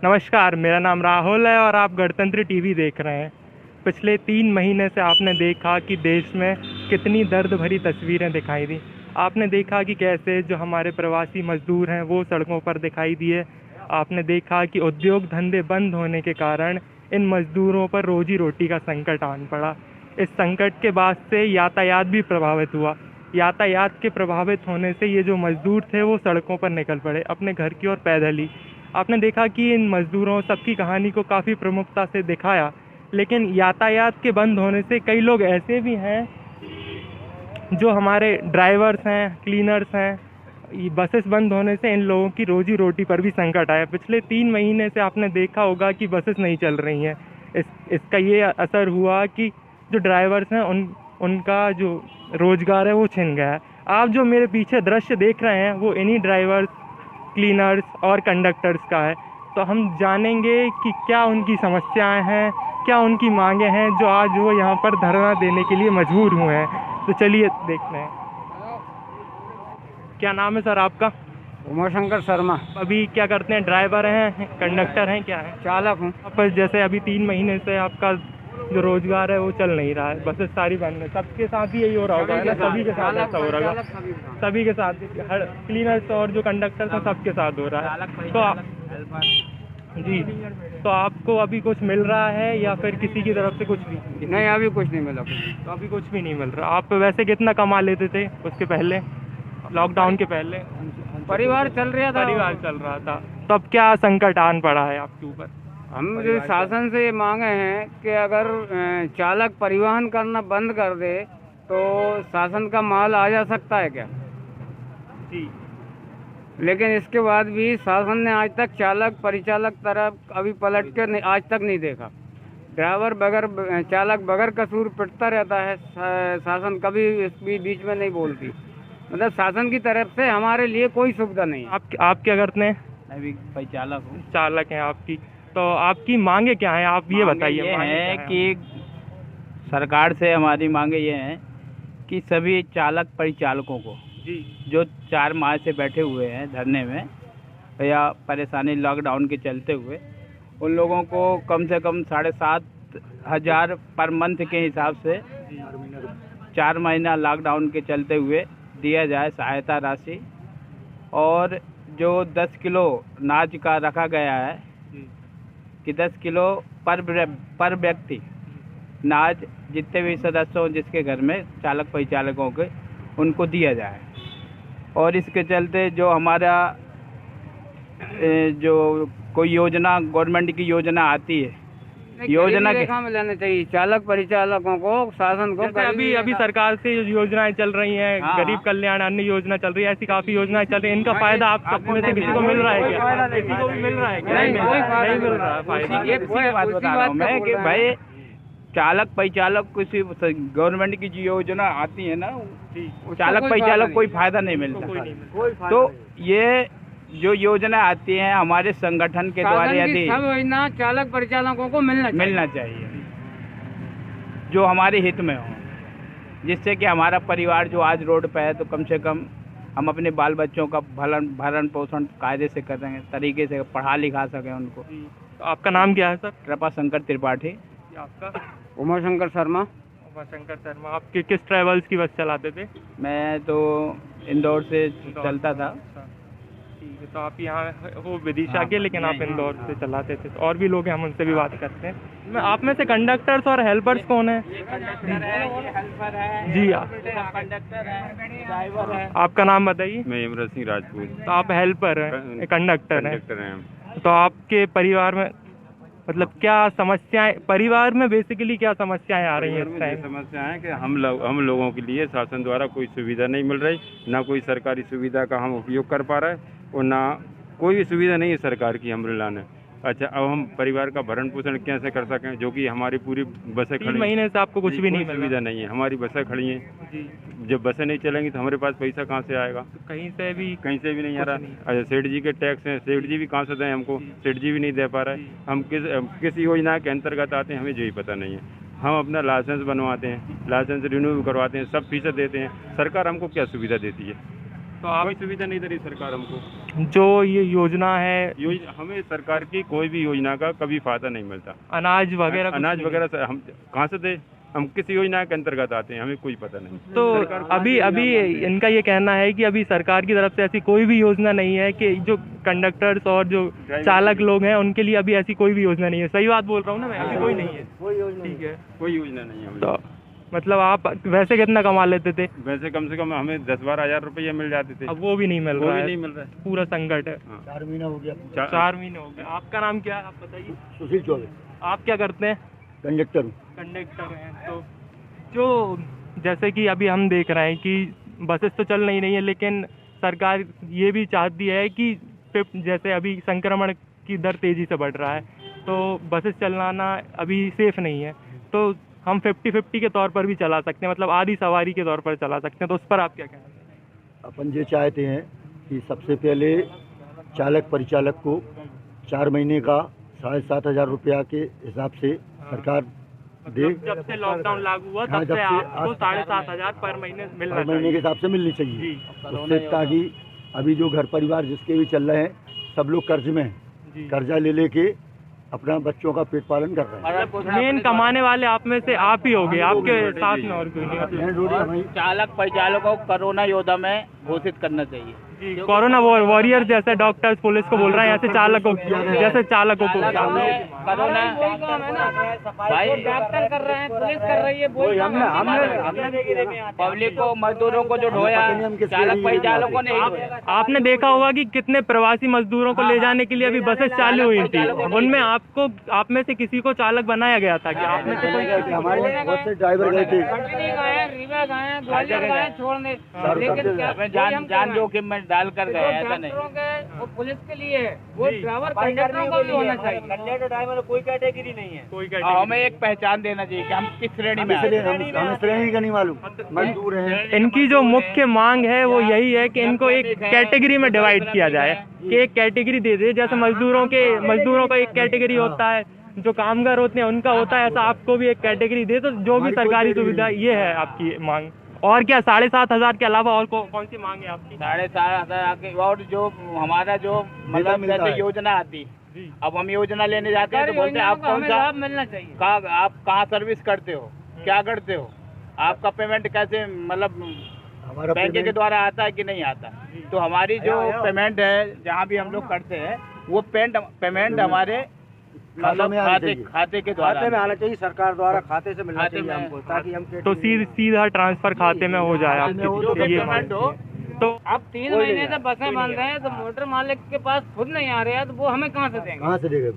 नमस्कार, मेरा नाम राहुल है और आप गणतंत्र टीवी देख रहे हैं। पिछले 3 महीने से आपने देखा कि देश में कितनी दर्द भरी तस्वीरें दिखाई दी। आपने देखा कि कैसे जो हमारे प्रवासी मजदूर हैं वो सड़कों पर दिखाई दिए। आपने देखा कि उद्योग धंधे बंद होने के कारण इन मजदूरों पर रोजी रोटी का संकट आन पड़ा। इस संकट के बाद से यातायात भी प्रभावित हुआ। यातायात के प्रभावित होने से ये जो मजदूर थे वो सड़कों पर निकल पड़े अपने घर की ओर पैदल ही। आपने देखा कि इन मजदूरों सबकी कहानी को काफ़ी प्रमुखता से दिखाया, लेकिन यातायात के बंद होने से कई लोग ऐसे भी हैं जो हमारे ड्राइवर्स हैं, क्लीनर्स हैं। बसेस बंद होने से इन लोगों की रोजी रोटी पर भी संकट आया। पिछले 3 महीने से आपने देखा होगा कि बसेस नहीं चल रही हैं। इसका ये असर हुआ कि जो ड्राइवर्स हैं उनका जो रोज़गार है वो छिन गया है। आप जो मेरे पीछे दृश्य देख रहे हैं वो इन्हीं ड्राइवर्स, क्लीनर्स और कंडक्टर्स का है। तो हम जानेंगे कि क्या उनकी समस्याएं हैं, क्या उनकी मांगें हैं जो आज वो यहाँ पर धरना देने के लिए मजबूर हुए हैं। तो चलिए देखते हैं। क्या नाम है सर आपका? उमाशंकर शर्मा। अभी क्या करते हैं? ड्राइवर हैं, कंडक्टर हैं, क्या है? चालक हूँ। पर जैसे अभी 3 महीने से आपका जो रोजगार है वो चल नहीं रहा है, बसेस सारी बंद है। सबके साथ ही यही हो रहा होगा ना? सभी के साथ ऐसा हो रहा है, सभी के साथ, हर क्लीनर्स और जो कंडक्टर हैं सबके साथ हो रहा है। तो जी, तो आपको अभी कुछ मिल रहा है या फिर किसी की तरफ से कुछ भी? नहीं, अभी कुछ नहीं मिला। तो अभी कुछ भी नहीं मिल रहा। आप वैसे कितना कमा लेते थे उसके पहले, लॉकडाउन के पहले? परिवार चल रहा था। परिवार चल रहा था। तो अब क्या संकट आन पड़ा है आपके ऊपर? हम जो शासन से ये मांगे हैं कि अगर चालक परिवहन करना बंद कर दे तो शासन का माल आ जा सकता है क्या? जी, लेकिन इसके बाद भी शासन ने आज तक चालक परिचालक तरफ अभी पलट कर आज तक नहीं देखा। ड्राइवर बगैर, चालक बगैर कसूर पिटता रहता है। शासन कभी इस बीच में नहीं बोलती। मतलब शासन की तरफ से हमारे लिए कोई सुविधा नहीं। आप क्या करते हैं? मैं भी परिचालक हूँ। चालक हैं आपकी। तो आपकी मांगे क्या हैं, आप ये बताइए। ये है कि सरकार से हमारी मांगे ये हैं कि सभी चालक परिचालकों को जी, जो 4 माह से बैठे हुए हैं धरने में या परेशानी लॉकडाउन के चलते हुए, उन लोगों को कम से कम 7,500 पर मंथ के हिसाब से 4 महीना लॉकडाउन के चलते हुए दिया जाए सहायता राशि। और जो 10 किलो अनाज का रखा गया है कि 10 किलो पर व्यक्ति अनाज जितने भी सदस्य हों जिसके घर में चालक परिचालकों के, उनको दिया जाए। और इसके चलते जो हमारा जो कोई योजना, गवर्नमेंट की योजना आती है, योजना रेखा में लेना चाहिए चालक परिचालकों को, शासन को। अभी सरकार से योजनाएं चल रही हैं, गरीब कल्याण अन्न योजना चल रही है, ऐसी काफी योजनाएं चल रही है। इनका फायदा आप सब में से किसी को मिल रहा है क्या? किसी को भी मिल रहा है क्या? नहीं मिल रहा है फायदा। एक बात बता रहा हूँ मैं कि भाई चालक परिचालक किसी गवर्नमेंट की जो योजना आती है ना, चालक परिचालक कोई फायदा नहीं मिलता। तो ये जो योजना आती है हमारे संगठन के द्वारा, यदि सब योजना चालक परिचालकों को मिलना चाहिए जो हमारे हित में हो, जिससे कि हमारा परिवार जो आज रोड पे है तो कम से कम हम अपने बाल बच्चों का भरण पोषण कायदे से कर सकें, तरीके से पढ़ा लिखा सकें उनको। तो आपका नाम क्या है सर? कृपा शंकर त्रिपाठी। आपका? उमाशंकर शर्मा। उमाशंकर शर्मा। आप किस ट्रेवल्स की बस चलाते थे? मैं तो इंदौर से चलता था। ठीक है, तो आप यहाँ वो विदिशा के, लेकिन आप इंदौर से चलाते थे। तो और भी लोग हैं, हम उनसे भी बात करते हैं। मैं आप में से कंडक्टर्स और हेल्पर्स कौन है? जी, कंडक्टर है, ड्राइवर है। आपका नाम बताइए। मैं इमरान सिंह राजपूत। तो आप हेल्पर हैं, कंडक्टर हैं। हैं। तो आपके परिवार में मतलब क्या समस्याएं, परिवार में बेसिकली क्या समस्याएं आ रही हैं इस टाइम? समस्या है कि हम लोगों के लिए शासन द्वारा कोई सुविधा नहीं मिल रही, ना कोई सरकारी सुविधा का हम उपयोग कर पा रहे हैं और ना कोई भी सुविधा नहीं है सरकार की हमरे लाने। अच्छा, अब हम परिवार का भरण पोषण कैसे कर सकें, जो कि हमारी पूरी बसें खड़ी। 3 महीने से आपको कुछ भी नहीं मिल सुविधा नहीं है, हमारी बसें खड़ी हैं जी। जब बसें नहीं चलेंगी तो हमारे पास पैसा कहाँ से आएगा? तो कहीं से भी नहीं आ रहा। अच्छा, सेठ जी के टैक्स हैं, सेठ जी भी कहाँ से दें हमको? सेठ जी भी नहीं दे पा रहे। हम किस योजना के अंतर्गत आते हैं हमें जो ही पता नहीं है। हम अपना लाइसेंस बनवाते हैं, लाइसेंस रिन्यू करवाते हैं, सब फीस देते हैं। सरकार हमको क्या सुविधा देती है? तो आप कोई सुविधा नहीं दे रही सरकार हमको। जो ये योजना है, हमें सरकार की कोई भी योजना का कभी फायदा नहीं मिलता। अनाज वगैरह कुछ अनाज नहीं? वगैरह से हम कहाँ से दे? हम किस योजना के अंतर्गत आते हैं, हमें कोई पता नहीं। तो सरकार कोई अभी योजना अभी मानती है। इनका ये कहना है कि अभी सरकार की तरफ से ऐसी कोई भी योजना नहीं है कि जो कंडक्टर्स और जो चालक लोग हैं उनके लिए अभी ऐसी कोई भी योजना नहीं है। सही बात बोल रहा हूँ ना मैं? अभी कोई नहीं है। ठीक है, कोई योजना नहीं है हमें। तो मतलब आप वैसे कितना कमा लेते थे? वैसे कम से कम हमें 10-12 हज़ार रुपये मिल जाते थे। अब वो भी नहीं मिल वो रहा भी है। नहीं मिल रहा है। पूरा संकट है। हाँ। 4 महीना हो गया। 4 महीने हो गए। आपका नाम क्या है, आप बताइए? सुशील चौबे, आप क्या करते हैं? कंडक्टर हूँ। कंडक्टर हैं। तो जो जैसे कि अभी हम देख रहे हैं कि बसेस तो चल नहीं रही है, लेकिन सरकार ये भी चाहती है कि जैसे अभी संक्रमण की दर तेज़ी से बढ़ रहा है, तो बसेस चलाना अभी सेफ़ नहीं है। तो हम 50-50 के तौर पर भी चला सकते हैं, मतलब आधी सवारी के तौर पर चला सकते हैं। तो उस पर आप क्या कहना हैं? अपन ये चाहते हैं कि सबसे पहले चालक परिचालक को 4 महीने का 7,500 रुपया के हिसाब से सरकार दे। जब से लॉकडाउन लागू हुआ हाँ, तब जब से से आपको आज 7,500 पर महीने मिलना हर महीने के चाहिए। हिसाब से मिलनी चाहिए जी उससे, ताकि अभी जो घर परिवार जिसके भी चल रहे हैं सब लोग कर्ज में हैं। जी। कर्जा ले लेके अपना बच्चों का पेट पालन कर रहे हैं। मेन कमाने वाले आप में से आप ही होगे, आपके साथ में और कोई नहीं। मेन रोड हमारी चालक परिचालकों को कोरोना योद्धा में घोषित करना चाहिए। जी, कोरोना वॉरियर जैसे डॉक्टर्स पुलिस को बोल रहे हैं, ऐसे चालकों को कोरोना भाई डॉक्टर कर रहे हैं, पुलिस कर रही है, पब्लिक को, मजदूरों को जो ढोया चालक परिचालकों ने। आपने देखा होगा कि कितने प्रवासी मजदूरों को ले जाने के लिए अभी बसेस चालू हुई थी, उनमें आप में से किसी को चालक बनाया गया था कि आप में से कोई? हमारे बहुत से ड्राइवर गए थे। रीवा गए, ग्वालियर गए छोड़ने, लेकिन क्या जान जोखिम में डाल कर गए, ऐसा नहीं। डॉक्टरों के वो पुलिस के लिए है, वो ड्राइवर कंडक्टरों को भी होना चाहिए। कंडक्टर ड्राइवर कोई कैटेगरी नहीं है। कोई हमें एक पहचान देना चाहिए कि हम किस श्रेणी में आते इसलिए हैं। हमें श्रेणी का नहीं मालूम, मजदूर हैं। इनकी जो मुख्य मांग है वो यही है कि इनको एक कैटेगरी में डिवाइड किया जाए, कि एक कैटेगरी दे दे। जैसे मजदूरों का एक कैटेगरी होता है, जो कामगार होते हैं उनका होता है, ऐसा आपको भी एक कैटेगरी दे। तो जो भी सरकारी सुविधा, ये है आपकी मांग। और क्या 7,500 के अलावा और कौन सी मांग है आपकी? 7,500 के और जो हमारा जो मतलब मिलता जैसे है। योजना आती, अब हम योजना लेने जाते हैं तो बोलते हैं आप कौन सा, लाभ मिलना चाहिए। आप कहाँ सर्विस करते हो, क्या करते हो, आपका पेमेंट कैसे, मतलब हमारा बैंक के पेमेंट द्वारा आता है कि नहीं आता। तो हमारी जो पेमेंट है जहाँ भी हम लोग करते हैं, वो पेमेंट हमारे मतलब में आनी चाहिए। खाते के द्वारा आना चाहिए, सरकार द्वारा खाते से मिलना खाते चाहिए में। हमको, ताकि हम तो सीधा ट्रांसफर खाते में हो जाए आपकी, जो भी ये पेमेंट मांग हो। है। तो अब 3 महीने से बसें बंद रहे हैं, तो मोटर मालिक के पास खुद नहीं आ रहे हैं, तो वो हमें कहाँ से देंगे? कहाँ से देगा?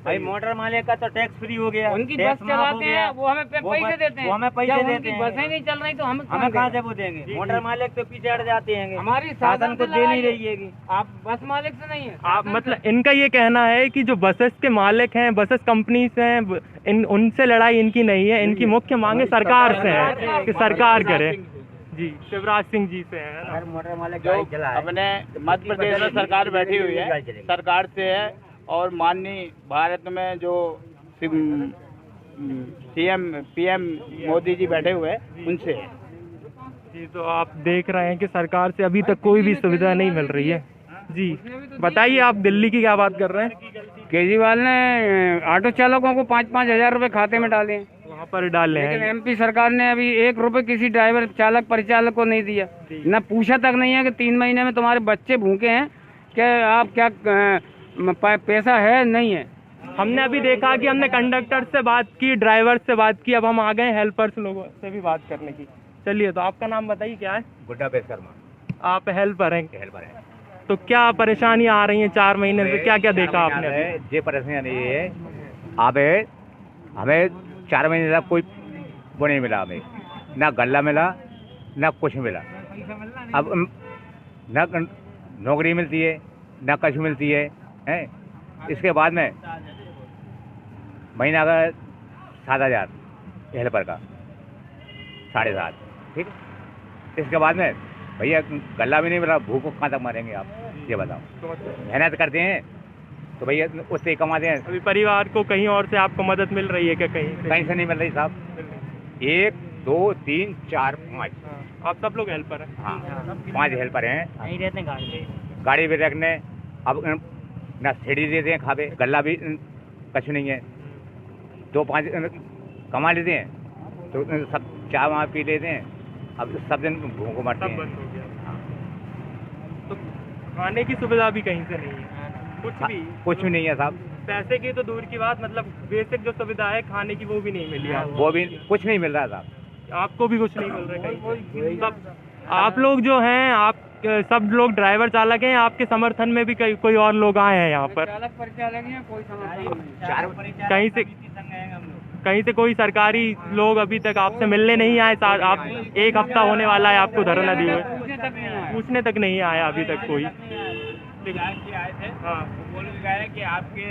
भाई मोटर मालिक का तो टैक्स फ्री हो गया, उनकी टैक्स बस माफ हो चलाते गया। हैं, वो हमें पैसे देते हैं। वो हमें पैसे जब देते उनकी हैं। बसें नहीं चल रही तो हमें हमें कहाँ से देंगे? वो देंगे? मोटर मालिक तो पीछे हट जाते हैं, हमारी शासन को दे नहीं रही है। आप बस मालिक से नहीं है। आप मतलब इनका ये कहना है कि जो बसेस के मालिक हैं, बसेस कंपनीज हैं, उनसे लड़ाई इनकी नहीं है, इनकी मुख्य मांग है सरकार से है कि सरकार करे। जी, शिवराज सिंह जी से है ना? मोटर मालिक जो अपने मध्य प्रदेश में सरकार बैठी हुई है, सरकार से है, और माननीय भारत में जो पीएम मोदी जी बैठे हुए हैं, उनसे है। जी, तो आप देख रहे हैं कि सरकार से अभी तक कोई भी सुविधा नहीं मिल रही है। जी, बताइए आप दिल्ली की क्या बात कर रहे हैं? केजरीवाल ने ऑटो चालकों को 5-5 हजार रुपए खाते में डाले हैं, वहाँ पर डाल रहे लेकिन हैं। एमपी सरकार ने अभी 1 रुपए किसी ड्राइवर चालक परिचालक को नहीं दिया। न पूछा तक नहीं है कि 3 महीने में तुम्हारे बच्चे भूखे हैं, क्या आप क्या पैसा है नहीं है। हमने अभी देखा कि हमने कंडक्टर से बात की, ड्राइवर से बात की, अब हम आ गए हेल्पर्स लोगों से भी बात करने की। चलिए, तो आपका नाम बताइए, क्या है? गुड्डा बेशर्मा, आप हेल्पर हैं? हेल्पर है। तो क्या परेशानियां आ रही हैं 4 महीने से? क्या क्या देखा आपने अभी? ये परेशानी नहीं है, अब हमें 4 महीने तक कोई वो नहीं मिला, हमें ना गल्ला मिला ना कुछ मिला। अब ना नौकरी मिलती है ना कुछ मिलती है, हैं? इसके बाद में महीना का 7,000 हेल्पर का, 7,500, ठीक है। इसके बाद में भैया गल्ला भी नहीं मिला, भूख को कहाँ तक मारेंगे आप, ये बताओ। मेहनत करते हैं तो भैया उससे ही कमाते हैं। अभी परिवार को कहीं और से आपको मदद मिल रही है क्या? कहीं से कहीं से नहीं मिल रही साहब। एक 2 3 4 5। आप सब लोग हेल्पर हैं? हाँ 5 हेल्पर हैं। नहीं रहते हैं गाड़ी भी रखने, अब ना सीढ़ी देते हैं खावे, गल्ला भी कुछ नहीं है। 2-5 कमा लेते हैं तो सब चाय वहाँ पी लेते हैं। अब सब दिन भूखों मरते सब हैं। बंद हो गया। तो खाने की सुविधा भी कहीं से नहीं है, कुछ भी नहीं है साहब। पैसे की तो दूर की बात, मतलब बेसिक जो सुविधा है खाने की वो भी नहीं मिली आपको। वो भी कुछ नहीं मिल रहा साहब। आपको भी कुछ नहीं मिल रहा है कहीं। सब आप लोग जो हैं, आप सब लोग ड्राइवर चालक हैं, आपके समर्थन में भी कोई और लोग आए हैं यहाँ पर? चालक परिचालक हैं, कोई समस्या कहीं से कोई सरकारी लोग अभी तक आपसे मिलने नहीं आए? आप 1 हफ्ता होने वाला है आपको धरना दिए हुए, पूछने तक नहीं आया अभी तक कोई। आए थे, हाँ, बोल गए कि आपके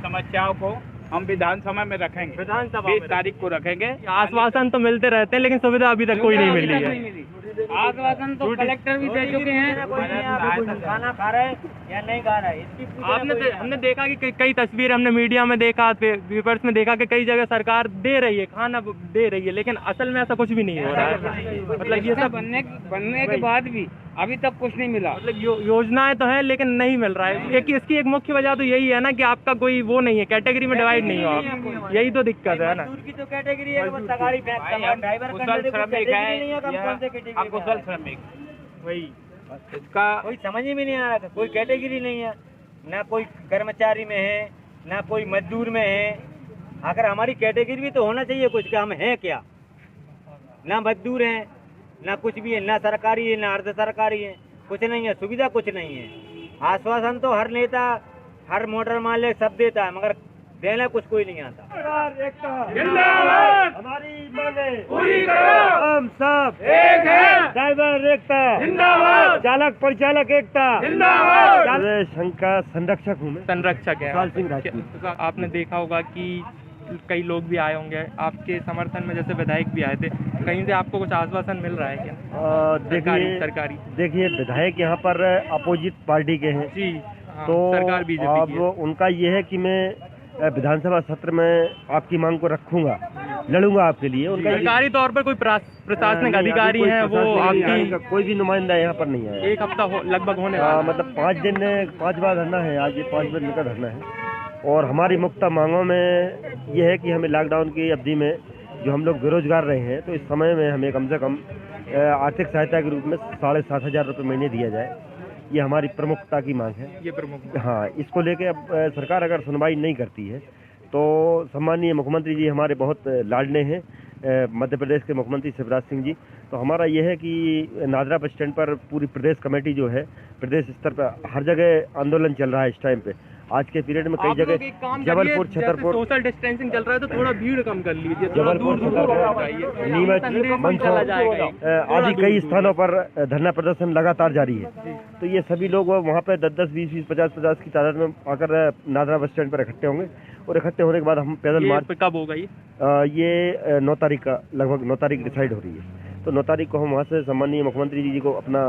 समस्याओं को हम विधानसभा में रखेंगे, विधानसभा 20 तारीख को रखेंगे। आश्वासन तो मिलते रहते हैं लेकिन सुविधा अभी तक कोई नहीं मिल रही है। आश्वासन तो कलेक्टर भी दे चुके हैं। खाना खा रहा है या नहीं खा रहा है इसकी हमने देखा कि कई तस्वीर हमने मीडिया में देखा, पेपर्स में देखा कि कई जगह सरकार दे रही है, खाना दे रही है, लेकिन असल में ऐसा कुछ भी नहीं हो रहा है। मतलब ये सब बनने के बाद भी अभी तक कुछ नहीं मिला। मतलब योजनाएं तो है लेकिन नहीं मिल रहा है। इसकी एक मुख्य वजह तो यही है ना कि आपका कोई वो नहीं है, कैटेगरी में डिवाइड नहीं हो आप, यही तो दिक्कत है ना। की तो कैटेगरी है, ड्राइवर अकुशल श्रमिक, वही इसका कोई समझ में नहीं आ रहा था। कोई कैटेगरी नहीं है, ना कोई कर्मचारी में है ना कोई मजदूर में है। अगर हमारी कैटेगरी भी तो होना चाहिए कुछ, कि हम हैं क्या। ना मजदूर हैं ना कुछ भी है, ना सरकारी है ना अर्ध सरकारी है, कुछ नहीं है, सुविधा कुछ नहीं है। आश्वासन तो हर नेता हर मोटर मालिक सब देता है, मगर देना कुछ कोई नहीं आता। हमारी मांगें पूरी करो, हम सब एक है, ड्राइवर एकता जिंदाबाद, चालक परिचालक एकता जिंदाबाद। संघ का संरक्षक हूँ मैं, संरक्षक है विशाल सिंह राजपूत। आपने देखा होगा कि कई लोग भी आए होंगे आपके समर्थन में, जैसे विधायक भी आए थे, कहीं से आपको कुछ आश्वासन मिल रहा है क्या? सरकारी देखिए विधायक यहाँ पर अपोजिट पार्टी के हैं जी, तो सरकार बीजेपी की है। अब उनका ये है कि मैं विधानसभा सत्र में आपकी मांग को रखूंगा, लड़ूंगा आपके लिए। उनका सरकारी तौर पर कोई प्रशासनिक अधिकारी हैं वो आपकी? कोई भी नुमाइंदा यहाँ पर नहीं है। 1 हफ्ता लगभग होने वाला, मतलब 5 बार धरना है, आज ये 5 दिन का धरना है। और हमारी मुख्य मांगों में ये है कि हमें लॉकडाउन की अवधि में जो हम लोग बेरोजगार रहे हैं, तो इस समय में हमें कम से कम आर्थिक सहायता के रूप में 7,500 रुपये महीने दिया जाए। ये हमारी प्रमुखता की मांग है। ये प्रमुख, हाँ, इसको लेके अब सरकार अगर सुनवाई नहीं करती है तो सम्मानीय मुख्यमंत्री जी हमारे बहुत लाडले हैं, मध्य प्रदेश के मुख्यमंत्री शिवराज सिंह जी। तो हमारा ये है कि नादरा बस स्टैंड पर पूरी प्रदेश कमेटी जो है, प्रदेश स्तर पर हर जगह आंदोलन चल रहा है इस टाइम पे। आज के पीरियड में कई जगह जबलपुर, छतरपुर, सोशल डिस्टेंसिंग चल रहा है तो थोड़ा भीड़ कम कर लीजिए, जबलपुर, नीमच, मंदसौर आदि कई स्थानों पर धरना प्रदर्शन लगातार जारी है। तो ये सभी लोग वहाँ पे 10-10, 20-20, 50-50 की तादाद में आकर नादरा बस स्टैंड पर इकट्ठे होंगे और इकट्ठे होने के बाद हम पैदल मार्च। कब होगा ये 9 तारीख का, लगभग 9 तारीख डिसाइड हो रही है। तो 9 तारीख को हम वहाँ से सम्मानीय मुख्यमंत्री जी को अपना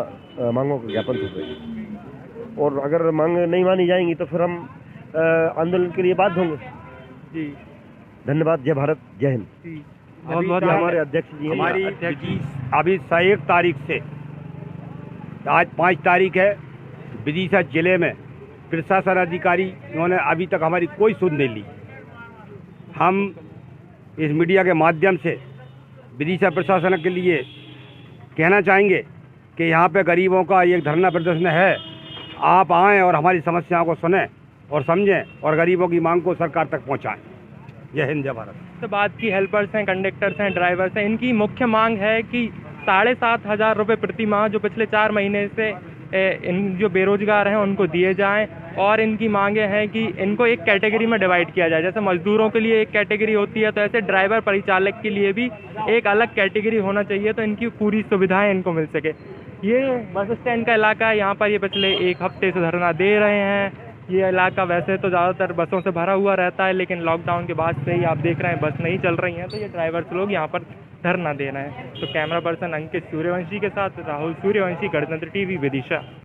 मांगों का ज्ञापन सौंपेंगे और अगर मांग नहीं मानी जाएंगी तो फिर हम आंदोलन के लिए बाध्य होंगे। जी, धन्यवाद। जय भारत, जय हिंद। बहुत बहुत हमारे अध्यक्ष जी, हमारी अभी 1 तारीख से आज 5 तारीख है, विदिशा जिले में प्रशासन अधिकारी उन्होंने अभी तक हमारी कोई सुध नहीं ली। हम इस मीडिया के माध्यम से विदिशा प्रशासन के लिए कहना चाहेंगे कि यहाँ पे गरीबों का एक धरना प्रदर्शन है, आप आएँ और हमारी समस्याओं को सुनें और समझें और गरीबों की मांग को सरकार तक पहुँचाएँ। जय हिंद, जय भारत। तो बात की हेल्पर्स हैं, कंडक्टर्स हैं, ड्राइवर्स हैं, इनकी मुख्य मांग है कि 7,500 रुपये प्रति माह जो पिछले 4 महीने से इन जो बेरोजगार हैं उनको दिए जाएं। और इनकी मांगे हैं कि इनको एक कैटेगरी में डिवाइड किया जाए, जैसे मजदूरों के लिए एक कैटेगरी होती है तो ऐसे ड्राइवर परिचालक के लिए भी एक अलग कैटेगरी होना चाहिए, तो इनकी पूरी सुविधाएं इनको मिल सके। ये बस स्टैंड का इलाका है, यहाँ पर ये पिछले 1 हफ्ते से धरना दे रहे हैं। ये इलाका वैसे तो ज़्यादातर बसों से भरा हुआ रहता है, लेकिन लॉकडाउन के बाद से ही आप देख रहे हैं बस नहीं चल रही हैं, तो ये ड्राइवर्स लोग यहाँ पर धरना दे रहे हैं। तो कैमरा पर्सन अंकित सूर्यवंशी के साथ राहुल सूर्यवंशी, गणतंत्र टीवी, विदिशा।